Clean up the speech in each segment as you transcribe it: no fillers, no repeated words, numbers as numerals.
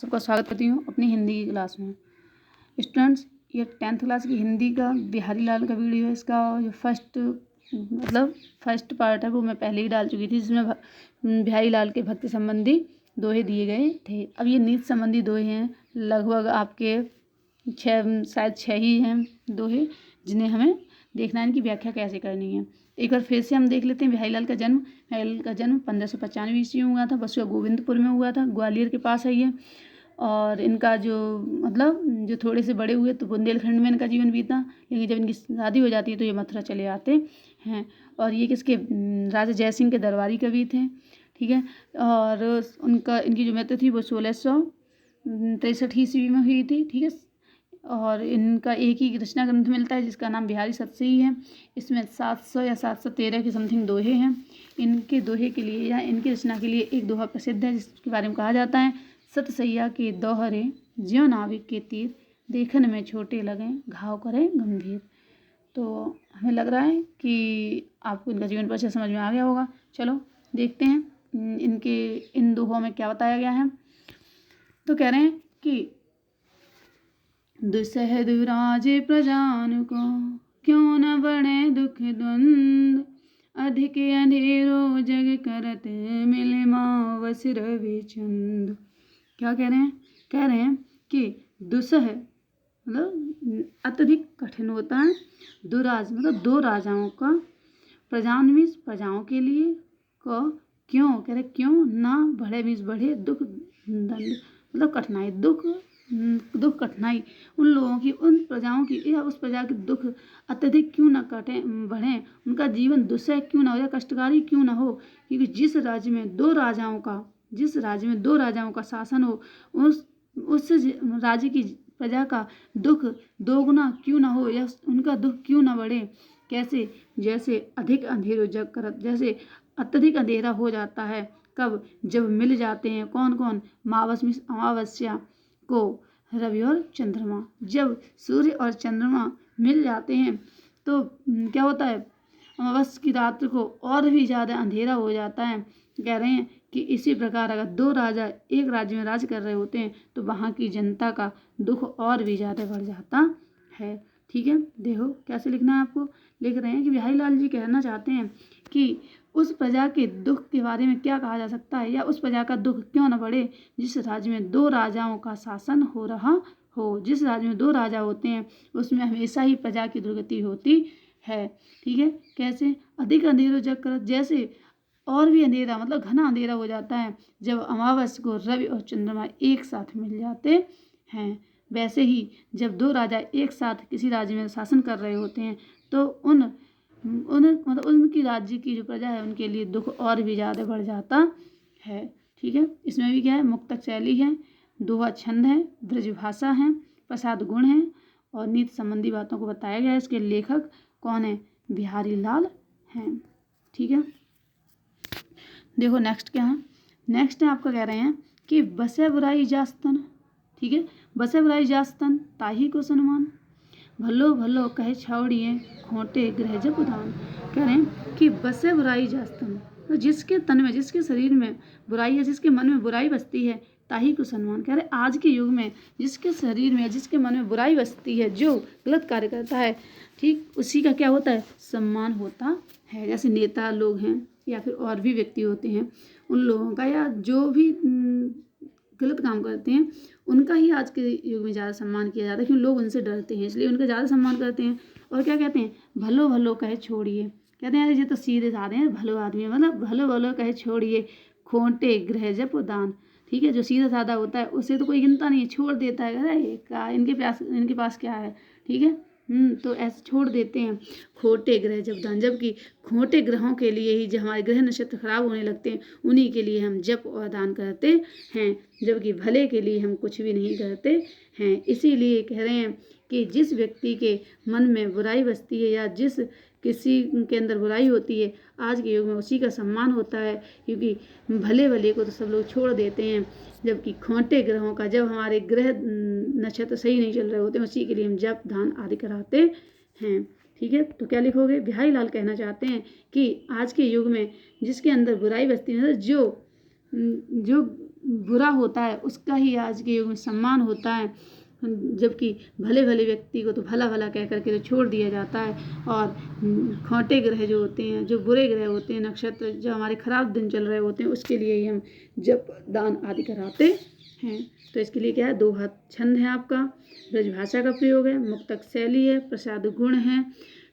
सबका स्वागत करती हूँ अपनी हिंदी की क्लास में। स्टूडेंट्स, ये 10th क्लास की हिंदी का बिहारी लाल का वीडियो है। इसका जो फर्स्ट पार्ट है वो मैं पहले ही डाल चुकी थी, जिसमें बिहारी लाल के भक्ति संबंधी दोहे दिए गए थे। अब ये नीति संबंधी दोहे हैं, लगभग आपके शायद 6 ही हैं दोहे, जिन्हें हमें देखना है इनकी व्याख्या कैसे करनी है। एक बार फिर से हम देख लेते हैं। बिहारी लाल का जन्म 1595 ईस्वी में हुआ था। बसुआ गोविंदपुर में हुआ था, ग्वालियर के पास है ये। और इनका जो थोड़े से बड़े हुए तो बुंदेलखंड में इनका जीवन बीता, लेकिन जब इनकी शादी हो जाती है तो ये मथुरा चले आते हैं। और ये किसके राजा जयसिंह के दरबारी कवि थे, ठीक है। और इनकी जो मृत्यु थी वो 1663 ईस्वी में हुई थी, ठीक है। और इनका एक ही रचना ग्रंथ मिलता है जिसका नाम बिहारी सतसई है। इसमें 700 या 713 के समथिंग दोहे हैं। इनके दोहे के लिए या इनकी रचना के लिए एक दोहा प्रसिद्ध है, जिसके बारे में कहा जाता है, सतसैया के दोहरे ज्यों नाविक के तीर, देखन में छोटे लगें घाव करें गंभीर। तो हमें लग रहा है कि आपको इनका जीवन परिचय समझ में आ गया होगा। चलो देखते हैं इन दोहों में क्या बताया गया है। तो कह रहे हैं कि दुसह दुराजे प्रजान को, क्यों न बढ़े दुख द्वंद, अधिक अंधेरो जग करत, मिले मावस रवि चंद। क्या कह रहे हैं कि दुसह मतलब अत्यधिक कठिन होता है, दुराज मतलब दो राजाओं का, प्रजान मीन्स प्रजाओं के लिए, को क्यों कह रहे क्यों ना बढ़े मीन्स बढ़े, दुख दंड मतलब कठिनाई, दुख कठिनाई उन लोगों की, उन प्रजाओं की या उस प्रजा के दुख अत्यधिक क्यों न बढ़े, उनका जीवन दुस्सह क्यों ना हो या कष्टकारी क्यों ना हो। क्योंकि जिस राज्य में दो राजाओं का शासन हो, उस राज्य की प्रजा का दुख दोगुना क्यों ना हो या उनका दुख क्यों ना बढ़े। कैसे? जैसे अधिक अंधेरो जग करत, जैसे अत्यधिक अंधेरा हो जाता है कब? जब मिल जाते हैं कौन कौन, मावस में अमावस्या को, रवि और चंद्रमा। जब सूर्य और चंद्रमा मिल जाते हैं तो क्या होता है, अमावस्या की रात्रि को और भी ज़्यादा अंधेरा हो जाता है। कह रहे हैं कि इसी प्रकार अगर दो राजा एक राज्य में राज कर रहे होते हैं तो वहाँ की जनता का दुख और भी ज़्यादा बढ़ जाता है, ठीक है। देखो कैसे लिखना है आपको। लिख रहे हैं कि बिहारी लाल जी कहना चाहते हैं कि उस प्रजा के दुख के बारे में क्या कहा जा सकता है, या उस प्रजा का दुख क्यों न बढ़े जिस राज्य में दो राजाओं का शासन हो रहा हो। जिस राज्य में दो राजा होते हैं उसमें हमेशा ही प्रजा की दुर्गति होती है, ठीक है। कैसे? अधिक अंधेरो जग करत, जैसे और भी अंधेरा मतलब घना अंधेरा हो जाता है जब अमावस्या को रवि और चंद्रमा एक साथ मिल जाते हैं। वैसे ही जब दो राजा एक साथ किसी राज्य में शासन कर रहे होते हैं तो मतलब उनकी राज्य की जो प्रजा है उनके लिए दुख और भी ज़्यादा बढ़ जाता है, ठीक है। इसमें भी क्या है, मुक्तक शैली है, दोहा छंद है, ब्रज भाषा है, प्रसाद गुण है और नीति संबंधी बातों को बताया गया है। इसके लेखक कौन है? बिहारी लाल हैं, ठीक है। देखो नेक्स्ट क्या है। नेक्स्ट है आपका कह रहे हैं कि बसे बुराई जास्तन, ठीक है। बसे बुराई जास्तन ताही को सन्मान, भलो भलो कहे छावड़िए खोटे गृह जब उदान। कह रहे हैं कि बसे बुराई जास्तन, तो जिसके तन में जिसके शरीर में बुराई है, जिसके मन में बुराई बसती है, ताही को सम्मान। कह रहे आज के युग में जिसके शरीर में जिसके मन में बुराई बसती है, जो गलत कार्य करता है, ठीक उसी का क्या होता है, सम्मान होता है। जैसे नेता लोग हैं या फिर और भी व्यक्ति होते हैं, उन लोगों का या जो भी गलत काम करते हैं उनका ही आज के युग में ज़्यादा सम्मान किया जाता है, क्योंकि लोग उनसे डरते हैं इसलिए उनका ज़्यादा सम्मान करते हैं। और क्या कहते हैं, भलो भलो कहे छोड़िए, कहते हैं ये तो सीधे साधे हैं, भलो आदमी मतलब भलो भलो कहे छोड़िए खोटे गृह जप दान, ठीक है। जो सीधा साधा होता है उसे तो कोई गिनता नहीं है, छोड़ देता है, अरे क्या इनके पास क्या है, ठीक है। तो ऐसे छोड़ देते हैं। खोटे ग्रह जप दान, जबकि खोटे ग्रहों के लिए ही, जो हमारे ग्रह नक्षत्र खराब होने लगते हैं उन्हीं के लिए हम जप और दान करते हैं, जबकि भले के लिए हम कुछ भी नहीं करते हैं। इसीलिए कह रहे हैं कि जिस व्यक्ति के मन में बुराई बसती है या जिस किसी के अंदर बुराई होती है, आज के युग में उसी का सम्मान होता है, क्योंकि भले भले को तो सब लोग छोड़ देते हैं, जबकि खोटे ग्रहों का, जब हमारे ग्रह नक्षत्र सही नहीं चल रहे होते हैं, उसी के लिए हम जप दान आदि कराते हैं, ठीक है। तो क्या लिखोगे? बिहारी लाल कहना चाहते हैं कि आज के युग में जिसके अंदर बुराई बसती है, जो बुरा होता है उसका ही आज के युग में सम्मान होता है, जबकि भले भले व्यक्ति को तो भला भला कह करके तो छोड़ दिया जाता है। और खोटे ग्रह जो होते हैं, जो बुरे ग्रह होते हैं, नक्षत्र जो हमारे खराब दिन चल रहे होते हैं, उसके लिए ही हम जप दान आदि कराते हैं। तो इसके लिए क्या है, दोहा छंद है आपका, ब्रजभाषा का प्रयोग है, मुक्तक शैली है, प्रसाद गुण है,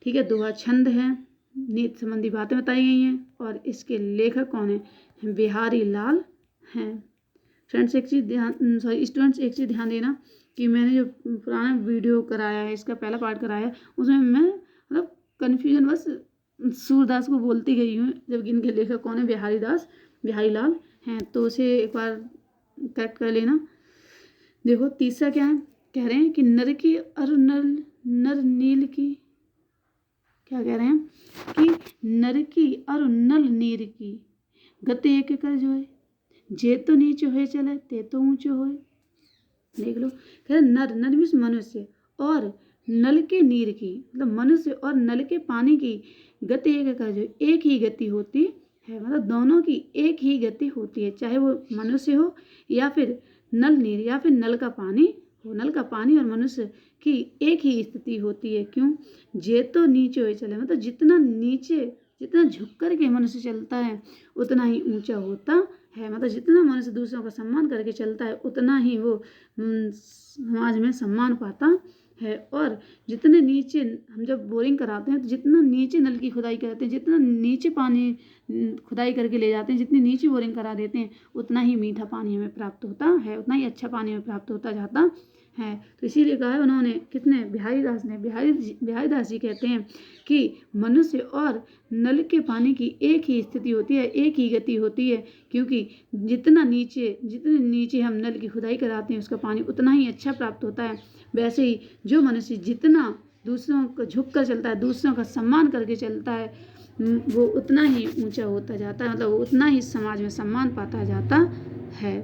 ठीक है, दोहा छंद है, नीति संबंधी बातें बताई गई हैं। और इसके लेखक कौन है, बिहारी लाल हैं। फ्रेंड्स एक चीज़ ध्यान, स्टूडेंट्स एक चीज़ ध्यान देना कि मैंने जो पुराना वीडियो कराया है, इसका पहला पार्ट कराया है, उसमें मैं मतलब कन्फ्यूजन बस सूरदास को बोलती गई हूँ, जबकि इनके लेखक कौन है, बिहारी लाल हैं। तो उसे एक बार करेक्ट कर लेना। देखो तीसरा क्या है, कह रहे हैं कि नर की और नर नील की, क्या कह रहे हैं कि नर की और नल नीर की गति एक कर जो है, जे तो नीचे होए चले ते तो ऊंचे होए। देख लो, कह रहे नर मीन्स मनुष्य, और नल के नीर की मतलब मनुष्य और नल के पानी की गति एक कर जो, एक ही गति होती है, मतलब दोनों की एक ही गति होती है, चाहे वो मनुष्य हो या फिर नल नीर या फिर नल का पानी हो। नल का पानी और मनुष्य की एक ही स्थिति होती है। क्यों, जे तो नीचे हुए चले, मतलब जितना नीचे, जितना झुक कर के मनुष्य चलता है उतना ही ऊंचा होता है। मतलब जितना मनुष्य दूसरों का सम्मान करके चलता है उतना ही वो समाज में सम्मान पाता है। और जितने नीचे, हम जब बोरिंग कराते हैं तो जितना नीचे नल की खुदाई करते हैं, जितना नीचे पानी खुदाई करके ले जाते हैं, जितनी नीचे बोरिंग करा देते हैं, उतना ही मीठा पानी हमें प्राप्त होता है, उतना ही अच्छा पानी हमें प्राप्त होता जाता है। तो इसीलिए कहा है उन्होंने, कितने, बिहारीदास ने, बिहारीदास जी कहते हैं कि मनुष्य और नल के पानी की एक ही स्थिति होती है, एक ही गति होती है, क्योंकि जितने नीचे हम नल की खुदाई कराते हैं उसका पानी उतना ही अच्छा प्राप्त होता है। वैसे ही जो मनुष्य जितना दूसरों को झुक कर चलता है, दूसरों का सम्मान करके चलता है, वो उतना ही ऊंचा होता जाता है, मतलब वो उतना ही समाज में सम्मान पाता जाता है।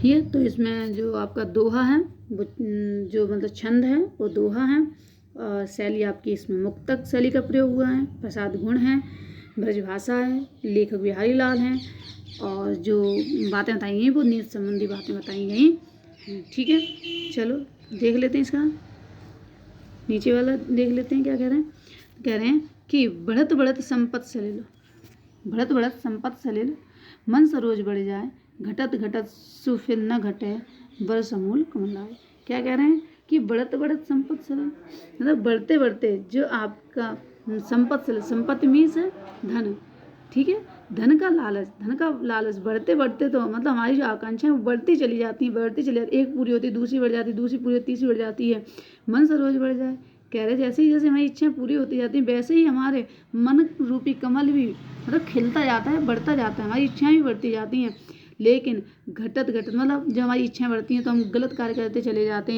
ये तो इसमें जो आपका दोहा है वो जो मतलब छंद है वो दोहा है, और शैली आपकी इसमें मुक्तक शैली का प्रयोग हुआ है, प्रसाद गुण है, ब्रजभाषा है, लेखक बिहारी लाल हैं, और जो बातें बताई गई वो नीति संबंधी बातें बताई गई हैं। ठीक है, चलो देख लेते हैं इसका नीचे वाला, देख लेते हैं क्या कह रहे हैं। कह रहे हैं कि बढ़त बढ़त संपत सलिल, बढ़त बढ़त संपत सलिल, मन सरोज बढ़ जाए, घटत घटत सुफिर न घटे, बर समूल कमलाए। क्या कह रहे हैं कि बढ़त बढ़त संपत सलिल, मतलब बढ़ते बढ़ते जो आपका संपत सलिल, संपत्ति मीन्स है धन, ठीक है, धन का लालच बढ़ते बढ़ते, तो मतलब हमारी जो आकांक्षाएं वो बढ़ती चली जाती हैं, एक पूरी होती है, दूसरी बढ़ जाती है, दूसरी पूरी होती है, तीसरी बढ़ जाती है, मन सरोज बढ़ जाए। कह रहे जैसे ही जैसे हमारी इच्छाएं पूरी होती जाती हैं वैसे ही हमारे मन रूपी कमल भी मतलब खिलता जाता है, बढ़ता जाता है, हमारी इच्छाएं भी बढ़ती जाती हैं। लेकिन घटत मतलब जब हमारी इच्छाएं बढ़ती हैं तो हम गलत कार्य करते चले जाते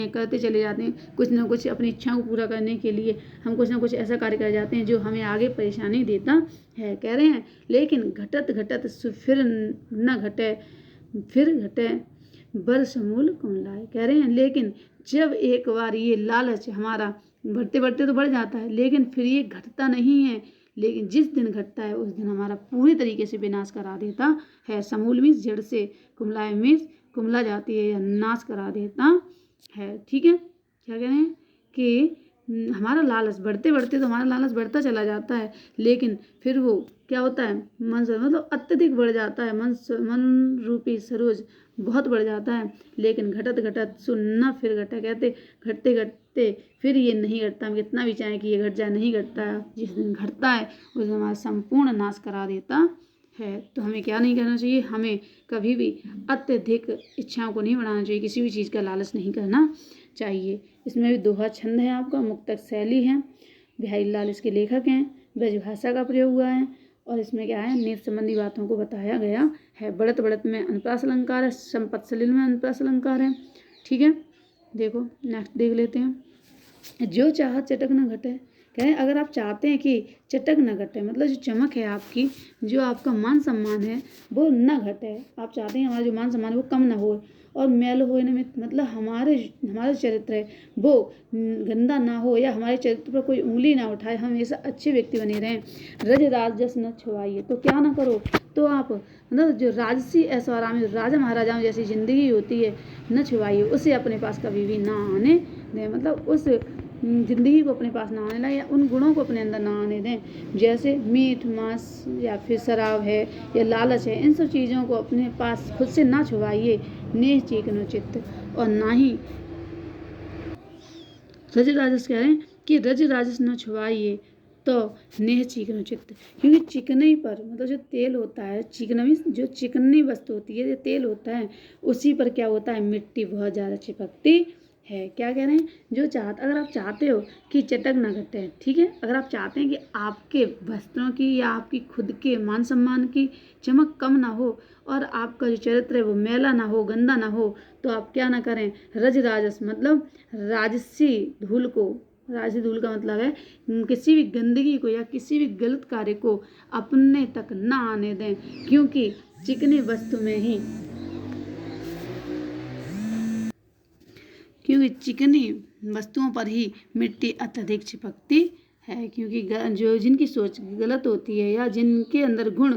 हैं, कुछ ना कुछ अपनी इच्छाओं को पूरा करने के लिए हम कुछ ना कुछ ऐसा कार्य कर जाते हैं जो हमें आगे परेशानी देता है। कह रहे हैं लेकिन घटत घटत फिर न घटे, फिर घटे बर समूल कमलाए। कह रहे हैं लेकिन जब एक बार ये लालच हमारा बढ़ते बढ़ते तो बढ़ जाता है, लेकिन फिर ये घटता नहीं है, लेकिन जिस दिन घटता है उस दिन हमारा पूरी तरीके से विनाश करा देता है। समूल मीन्स जड़ से, कुमलाए मीन्स कुमला जाती है या नाश करा देता है। ठीक है, क्या कह रहे हैं कि हमारा लालच बढ़ते बढ़ते तो हमारा लालच बढ़ता चला जाता है, लेकिन फिर वो क्या होता है, मन मतलब अत्यधिक बढ़ जाता है, मन रूपी सरोज बहुत बढ़ जाता है। लेकिन घटत घटत सुनना फिर घटा, कहते घटते घटते फिर ये नहीं घटता, हम कितना भी चाहें कि ये घट जाए, नहीं घटता है। जिस दिन घटता है उस दिन हमारा संपूर्ण नाश करा देता है। तो हमें क्या नहीं करना चाहिए, हमें कभी भी अत्यधिक इच्छाओं को नहीं बढ़ाना चाहिए, किसी भी चीज़ का लालच नहीं करना चाहिए। इसमें भी दोहा छंद है आपका, मुक्तक शैली है, बिहारी लाल इसके लेखक हैं, ब्रजभाषा का प्रयोग हुआ है, और इसमें क्या है, नीति संबंधी बातों को बताया गया है। बढ़त बढ़त में अनुप्रास अलंकार है, संपत सलिल में अनुप्रास अलंकार है। ठीक है, देखो नेक्स्ट देख लेते हैं। जो चाह चटक न घटे, कहें अगर आप चाहते हैं कि चटक न घटे, मतलब जो चमक है आपकी, जो आपका मान सम्मान है वो न घटे, आप चाहते हैं हमारा जो मान सम्मान है वो कम ना हो, और मैल हो न, मतलब हमारे चरित्र है वो गंदा ना हो, या हमारे चरित्र पर कोई उंगली ना उठाए, हम हमेशा अच्छे व्यक्ति बने रहें। रज राजस न छुआइए, तो क्या ना करो, तो आप मतलब जो राजसी ऐशो आराम राजा महाराजाओं जैसी ज़िंदगी होती है न छुपाइए, उसे अपने पास कभी भी ना आने दें। मतलब उस ज़िंदगी को अपने पास ना आने दें या उन गुणों को अपने अंदर ना आने दें, जैसे मीठ मांस या फिर शराब है या लालच है, इन सब चीज़ों को अपने पास खुद से ना छुपाइए। नेह चीकनो चित्त, और ना ही रज राजस कह रहे हैं कि रज राजस न छुपाइए तो नेह चिकनो चित्त, क्योंकि चिकनाई पर मतलब जो तेल होता है, चिकना मीन्स जो चिकनी वस्तु होती है, जो तेल होता है, उसी पर क्या होता है, मिट्टी बहुत ज़्यादा चिपकती है। क्या कह रहे हैं, जो अगर आप चाहते हो कि चटक ना घटे, ठीक है, अगर आप चाहते हैं कि आपके वस्त्रों की या आपकी खुद के मान सम्मान की चमक कम ना हो और आपका जो चरित्र है वो मैला ना हो, गंदा ना हो, तो आप क्या ना करें, रज राजस मतलब राजसी धूल को, राजसी धूल का मतलब है किसी भी गंदगी को या किसी भी गलत कार्य को अपने तक ना आने दें, क्योंकि चिकनी वस्तु में ही क्योंकि चिकनी वस्तुओं पर ही मिट्टी अत्यधिक चिपकती है। क्योंकि जो जिनकी सोच गलत होती है या जिनके अंदर गुण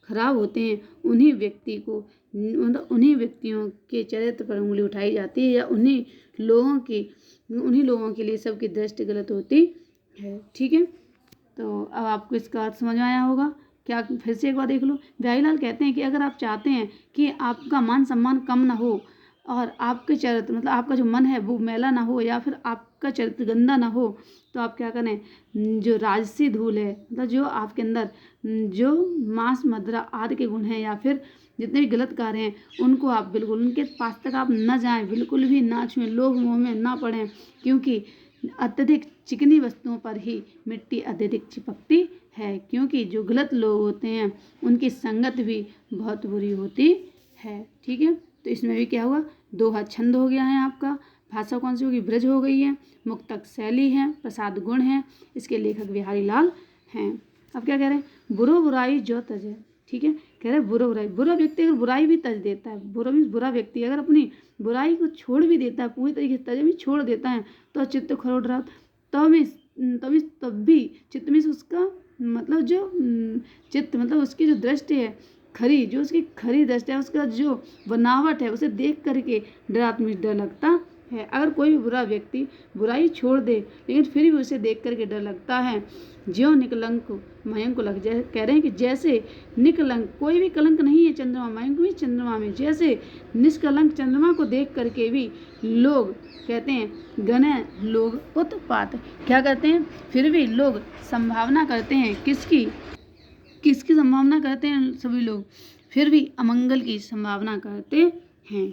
खराब होते हैं, उन्हीं व्यक्ति को मतलब उन्हीं व्यक्तियों के चरित्र पर उंगली उठाई जाती है या उन्हीं लोगों के लिए सबकी दृष्टि गलत होती है। ठीक है, तो अब आपको इसका अर्थ समझ में आया होगा क्या? फिर से एक बार देख लो। बिहारीलाल कहते हैं कि अगर आप चाहते हैं कि आपका मान सम्मान कम ना हो और आपके चरित्र मतलब आपका जो मन है वो मैला ना हो या फिर आपका चरित्र गंदा ना हो, तो आप क्या करें, जो राजसी धूल है मतलब जो आपके अंदर जो मांस मदिरा आदि के गुण हैं या फिर जितने भी गलत कार्य हैं, उनको आप बिल्कुल उनके पास तक आप न जाएं, बिल्कुल भी ना छुएं, लोभ मोह में ना पड़ें, क्योंकि अत्यधिक चिकनी वस्तुओं पर ही मिट्टी अत्यधिक चिपकती है। क्योंकि जो गलत लोग होते हैं उनकी संगत भी बहुत बुरी होती है। ठीक है, तो इसमें भी क्या हुआ, दोहा छंद हो गया है आपका। भाषा कौन सी होगी, ब्रज हो गई है। मुक्तक शैली है, प्रसाद गुण है, इसके लेखक बिहारी लाल हैं। अब क्या कह रहे हैं, बुरो बुराई जो तजे, ठीक है, कह रहे हैं बुरा बुराई, बुरा व्यक्ति अगर बुराई भी तज देता है, बुरा मीन्स बुरा व्यक्ति अगर अपनी बुराई को छोड़ भी देता है, पूरी तरीके से तज भी छोड़ देता है, तो चित्त खरोड़ रहा तब भी चित्त में उसका मतलब जो चित्त मतलब उसकी जो दृष्टि है खरी, जो उसकी खरी दृष्टि है, उसका जो बनावट है, उसे देख करके डर लगता है। अगर कोई भी बुरा व्यक्ति बुराई छोड़ दे लेकिन फिर भी उसे देख करके डर लगता है, ज्यों निकलंक मयंक को लग जाए, कह रहे हैं कि जैसे निकलंक, कोई भी कलंक नहीं है चंद्रमा, मयंक भी चंद्रमा में, जैसे निष्कलंक चंद्रमा को देख करके भी लोग कहते हैं गने लोग उत्पात, क्या करते हैं, फिर भी लोग संभावना करते हैं, किसकी संभावना करते हैं, सभी लोग फिर भी अमंगल की संभावना करते हैं।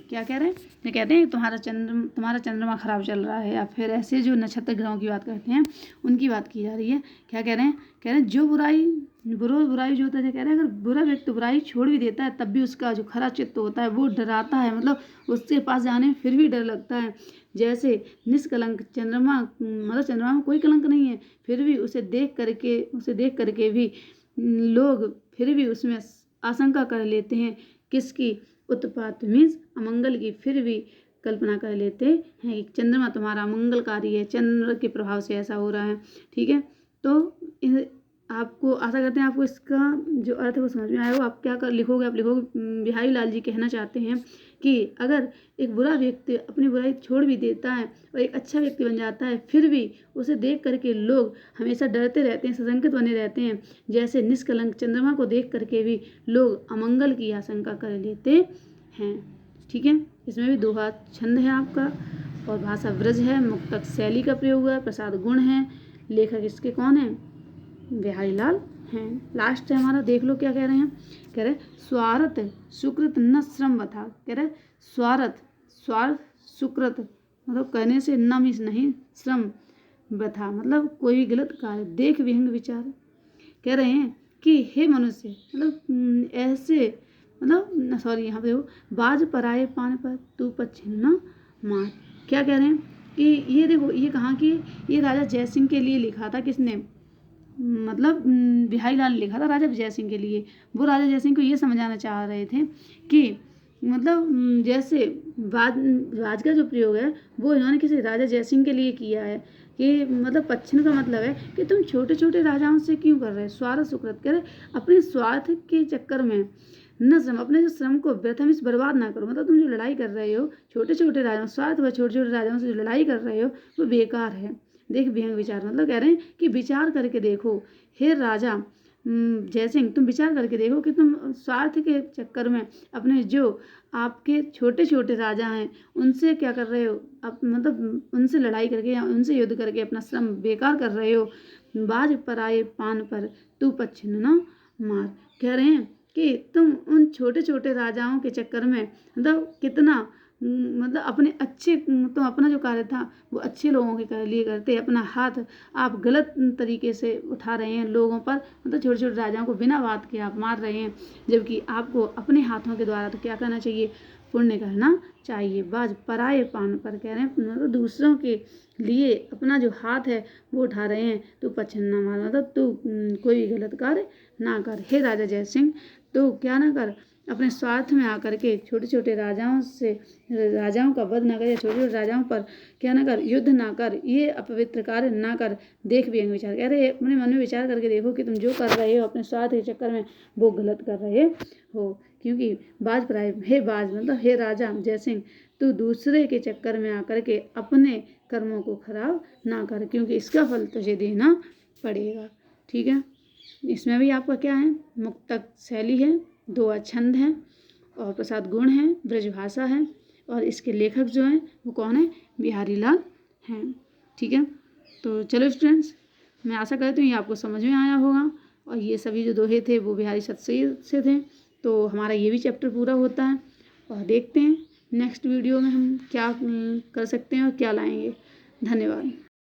क्या कह रहे हैं, ये कहते हैं तुम्हारा चंद्रमा खराब चल रहा है, या फिर ऐसे जो नक्षत्र ग्रहों की बात करते हैं उनकी बात की जा रही है। क्या कह रहे हैं जो बुराई जो होता है, कह रहे हैं अगर बुरा व्यक्ति बुराई छोड़ भी देता है तब भी उसका जो खरा चित्त होता है वो डराता है, मतलब उसके पास जाने में फिर भी डर लगता है। जैसे निष्कलंक चंद्रमा, मतलब चंद्रमा में कोई कलंक नहीं है, फिर भी उसे देख करके भी लोग फिर भी उसमें आशंका कर लेते हैं, किसकी, उत्पात मीन्स अमंगल की, फिर भी कल्पना कर लेते हैं कि चंद्रमा तुम्हारा मंगलकारी है, चंद्र के प्रभाव से ऐसा हो रहा है। ठीक है, तो आपको आशा करते हैं आपको इसका जो अर्थ है वो समझ में आया हो। आप क्या लिखोगे, आप लिखोगे बिहारी लाल जी कहना चाहते हैं कि अगर एक बुरा व्यक्ति अपनी बुराई छोड़ भी देता है और एक अच्छा व्यक्ति बन जाता है, फिर भी उसे देख करके लोग हमेशा डरते रहते हैं, सशंकित बने रहते हैं, जैसे निष्कलंक चंद्रमा को देख करके भी लोग अमंगल की आशंका कर लेते हैं। ठीक है, इसमें भी दोहा छंद है आपका और भाषा ब्रज है, मुक्तक शैली का प्रयोग हुआ है, प्रसाद गुण है, लेखक इसके कौन है, बिहारी लाल हैं। लास्ट है हमारा, देख लो क्या कह रहे हैं, कह रहे स्वार्थ सुकृत न श्रम बथा, कह रहे स्वार्थ सुकृत मतलब कहने से न मीन्स नहीं, श्रम बथा मतलब कोई भी गलत कार्य देख विहंग विचार। कह रहे हैं कि हे मनुष्य, मतलब ऐसे मतलब सॉरी यहाँ पे बाज पराए पान पर तू पच्छिन्न मार। क्या कह रहे हैं कि ये देखो, ये कहाँ की, ये राजा जयसिंह के लिए लिखा था, किसने, मतलब बिहारी लाल ने लिखा था राजा जय सिंह के लिए। वो राजा जय सिंह को ये समझाना चाह रहे थे कि मतलब जैसे बाज का जो प्रयोग है वो इन्होंने किसी राजा जय सिंह के लिए किया है, कि मतलब पच्छन का मतलब है कि तुम छोटे छोटे राजाओं से क्यों कर रहे हो स्वार्थ सुकृत कर, अपने स्वार्थ के चक्कर में न श्रम, अपने जो श्रम को व्यर्थ में बर्बाद ना करो। मतलब तुम जो लड़ाई कर रहे हो छोटे छोटे राजाओं स्वार्थ व छोटे छोटे राजाओं से जो लड़ाई कर रहे हो वो बेकार है। देख विहंग विचार मतलब कह रहे हैं कि विचार करके देखो हे राजा जयसिंह, तुम विचार करके देखो कि तुम स्वार्थ के चक्कर में अपने जो आपके छोटे छोटे राजा हैं उनसे क्या कर रहे हो, अब मतलब उनसे लड़ाई करके या उनसे युद्ध करके अपना श्रम बेकार कर रहे हो। बाज पर आए पान पर तू पच्छिन न मार, कह रहे हैं कि तुम उन छोटे छोटे राजाओं के चक्कर में मतलब कितना मतलब अपने अच्छे तो अपना जो कार्य था वो अच्छे लोगों के लिए करते, अपना हाथ आप गलत तरीके से उठा रहे हैं लोगों पर, मतलब छोटे छोटे राजाओं को बिना बात के आप मार रहे हैं, जबकि आपको अपने हाथों के द्वारा तो क्या करना चाहिए, पुण्य करना चाहिए। बाज पराये पान पर, कह रहे हैं मतलब दूसरों के लिए अपना जो हाथ है वो उठा रहे हैं, तो पच्छन ना मार मतलब तू कोई भी गलत कार्य ना कर। हे राजा जय सिंह, तो क्या ना कर, अपने स्वार्थ में आकर के छोटे छोटे राजाओं का वध ना कर, या छोटे छोटे राजाओं पर क्या ना कर, युद्ध ना कर, ये अपवित्र कार्य ना कर। देख विहंग विचार, कह रहे अपने मन में विचार करके देखो कि तुम जो कर रहे हो अपने स्वार्थ के चक्कर में वो गलत कर रहे हो। क्योंकि बाज पराए, हे बाज मतलब हे राजा जय सिंह, तू दूसरे के चक्कर में आकर के अपने कर्मों को खराब ना कर, क्योंकि इसका फल तुझे देना पड़ेगा। ठीक है, इसमें भी आपका क्या है, मुक्तक शैली है, 2 छंद हैं और प्रसाद गुण हैं, ब्रजभाषा है, और इसके लेखक जो हैं वो कौन है, बिहारी लाल हैं। ठीक है, तो चलो स्टूडेंट्स, मैं आशा करती हूँ ये आपको समझ में आया होगा, और ये सभी जो दोहे थे वो बिहारी सतसई से थे। तो हमारा ये भी चैप्टर पूरा होता है, और देखते हैं नेक्स्ट वीडियो में हम क्या कर सकते हैं और क्या लाएंगे। धन्यवाद।